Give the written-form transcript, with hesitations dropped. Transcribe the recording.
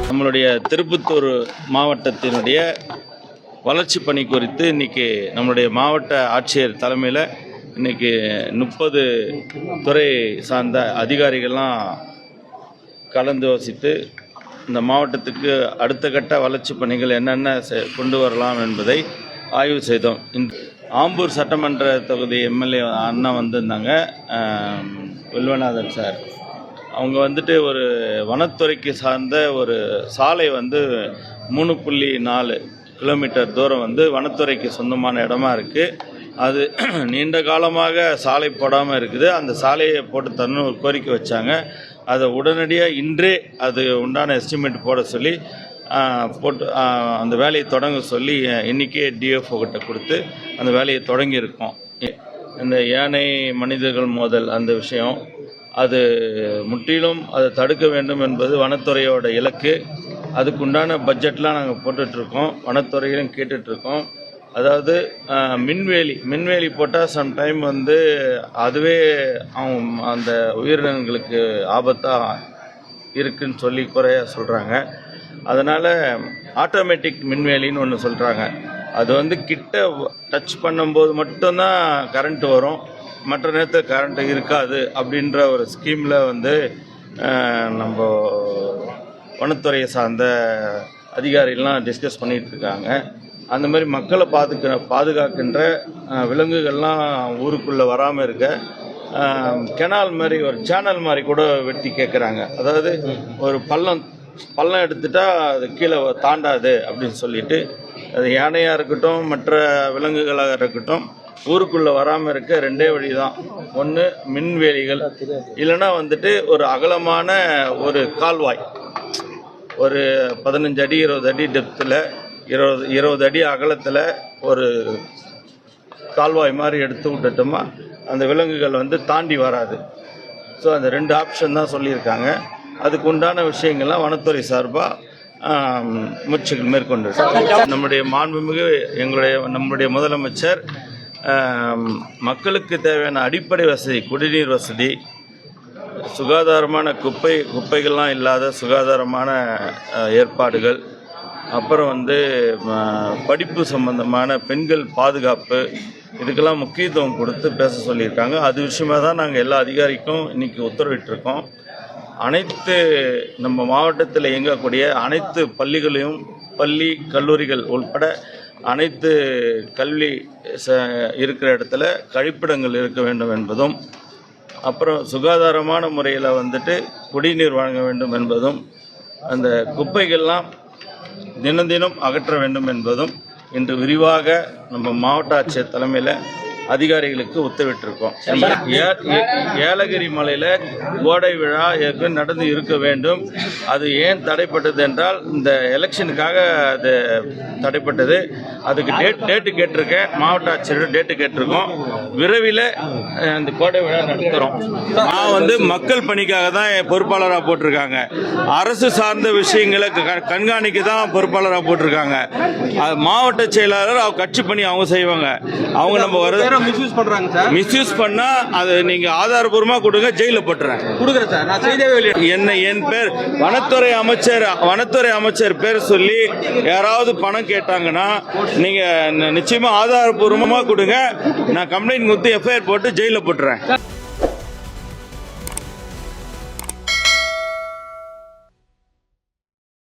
நம்மளுடைய திருப்பத்தூர் மாவட்டத்தினுடைய வளர்ச்சி பணி குறித்து இன்றைக்கி நம்மளுடைய மாவட்ட ஆட்சியர் தலைமையில் இன்றைக்கி 30 துறை சார்ந்த அதிகாரிகள்லாம் கலந்து யோசித்து இந்த மாவட்டத்துக்கு அடுத்த கட்ட வளர்ச்சி பணிகள் என்னென்ன கொண்டு வரலாம் என்பதை ஆய்வு செய்தோம். ஆம்பூர் சட்டமன்ற தொகுதி எம்எல்ஏ அண்ணா வந்திருந்தாங்க, வில்வநாதன் சார். அவங்க வந்துட்டு ஒரு வனத்துறைக்கு சார்ந்த ஒரு சாலை 3.4 கிலோமீட்டர் தூரம் வனத்துறைக்கு சொந்தமான இடமா இருக்குது. அது நீண்ட காலமாக சாலை போடாமல் இருக்குது. அந்த சாலையை போட்டு தரணும் ஒரு கோரிக்கை வச்சாங்க. அதை உடனடியாக இன்றே அது உண்டான எஸ்டிமேட் போட சொல்லி போட்டு அந்த வேலையை தொடங்க சொல்லி இன்றைக்கே டிஎஃப்ஓ கிட்ட கொடுத்து அந்த வேலையை தொடங்கியிருக்கோம். இந்த யானை மனிதர்கள் மோதல் அந்த விஷயம் அது முற்றிலும் அதை தடுக்க வேண்டும் என்பது வனத்துறையோட இலக்கு. அதுக்குண்டான பட்ஜெட்லாம் நாங்கள் போட்டுட்ருக்கோம், வனத்துறையிலும் கேட்டுட்ருக்கோம். அதாவது மின்வேலி போட்டால் சம்டைம் அதுவே அந்த உயிரினங்களுக்கு ஆபத்தாக இருக்குன்னு சொல்லி குறையாக சொல்கிறாங்க. அதனால் ஆட்டோமேட்டிக் மின்வேலின்னு ஒன்று சொல்கிறாங்க. அது கிட்ட டச் பண்ணும்போது மட்டும்தான் கரண்ட் வரும், மற்ற நேரத்தில் கரண்ட் இருக்காது அப்படின்ற ஒரு ஸ்கீமில் நம்ம வனத்துறையை சார்ந்த அதிகாரிகள்லாம் டிஸ்கஸ் பண்ணிகிட்டு இருக்காங்க. அந்த மாதிரி மக்களை பாதுகாக்கின்ற விலங்குகள்லாம் ஊருக்குள்ளே வராமல் இருக்க கெனால் மாதிரி ஒரு சேனல் மாதிரி கூட வெட்டி கேட்குறாங்க. அதாவது ஒரு பள்ளம் எடுத்துட்டா அது கீழே தாண்டாது அப்படின்னு சொல்லிட்டு, அது யானையாக இருக்கட்டும் மற்ற விலங்குகளாக இருக்கட்டும் ஊருக்குள்ளே வராமல் இருக்க 2 வழி தான். ஒன்று மின்வேலிகள், இல்லைன்னா ஒரு அகலமான ஒரு கால்வாய், ஒரு 15 அடி 20 அடி டெப்த்தில் 20 அடி அகலத்தில் ஒரு கால்வாய் மாதிரி எடுத்து விட்டுட்டோமா அந்த விலங்குகள் தாண்டி வராது. ஸோ அந்த 2 ஆப்ஷன் தான் சொல்லியிருக்காங்க. அதுக்கு உண்டான விஷயங்கள்லாம் வனத்துறை சார்பாக முயற்சிகள் மேற்கொண்டு நம்முடைய மாண்புமிகு நம்முடைய முதலமைச்சர் மக்களுக்கு தேவையான அடிப்படை வசதி, குடிநீர் வசதி, சுகாதாரமான குப்பைகள்லாம் இல்லாத சுகாதாரமான ஏற்பாடுகள், அப்புறம் படிப்பு சம்பந்தமான பெண்கள் பாதுகாப்பு, இதுக்கெல்லாம் முக்கியத்துவம் கொடுத்து பேச சொல்லியிருக்காங்க. அது விஷயமாக தான் நாங்கள் எல்லா அதிகாரிக்கும் இன்றைக்கி உத்தரவிட்டிருக்கோம். அனைத்து நம்ம மாவட்டத்தில் இயங்கக்கூடிய அனைத்து பள்ளிகளையும், பள்ளி கல்லூரிகள் உட்பட அனைத்து கல்வி இருக்கிற இடத்துல கழிப்பிடங்கள் இருக்க வேண்டும் என்பதும், அப்புறம் சுகாதாரமான முறையில் குடிநீர் வழங்க வேண்டும் என்பதும், அந்த குப்பைகள்லாம் தினம் அகற்ற வேண்டும் என்பதும் இன்று விரிவாக நம்ம மாவட்ட ஆட்சியர் தலைமையில் அதிகாரிகளுக்கு உத்தரவிட்டிருக்கோம். ஏலகிரி மலையில் கோடை விழா நடந்து இருக்க வேண்டும். அது ஏன் தடைப்பட்டது என்றால் இந்த எலெக்ஷனுக்காக அது தடைப்பட்டது. அதுக்கு டேட்டு கேட்டிருக்கேன், மாவட்ட ஆட்சியர் டேட்டு கேட்டிருக்கோம். விரைவில் இந்த கோடை விழா நடத்துகிறோம். நான் மக்கள் பணிக்காக தான் பொறுப்பாளராக போட்டிருக்காங்க. அரசு சார்ந்த விஷயங்களை கண்காணிக்க தான் பொறுப்பாளராக போட்டிருக்காங்க. மாவட்ட செயலாளர் கட்சி பணி அவங்க செய்வாங்க. அவங்க நம்ம வர மிஸ்யூஸ் பண்ணா அது நீங்க ஆதாரபூர்வமா கொடுங்க, ஜெயில போட்டுறேன். கொடுக்குறேன் சார், நான் செய்யவே இல்லை. என் பேர் வனத்துறை அமைச்சர் பேர் சொல்லி யாராவது பணம் கேட்டாங்கன்னா நீங்க நிச்சயமா ஆதாரபூர்வமா கொடுங்க. நான் கம்ப்ளைண்ட் கொடுத்து எஃப்ஐஆர் போட்டு ஜெயில போட்டுறேன்.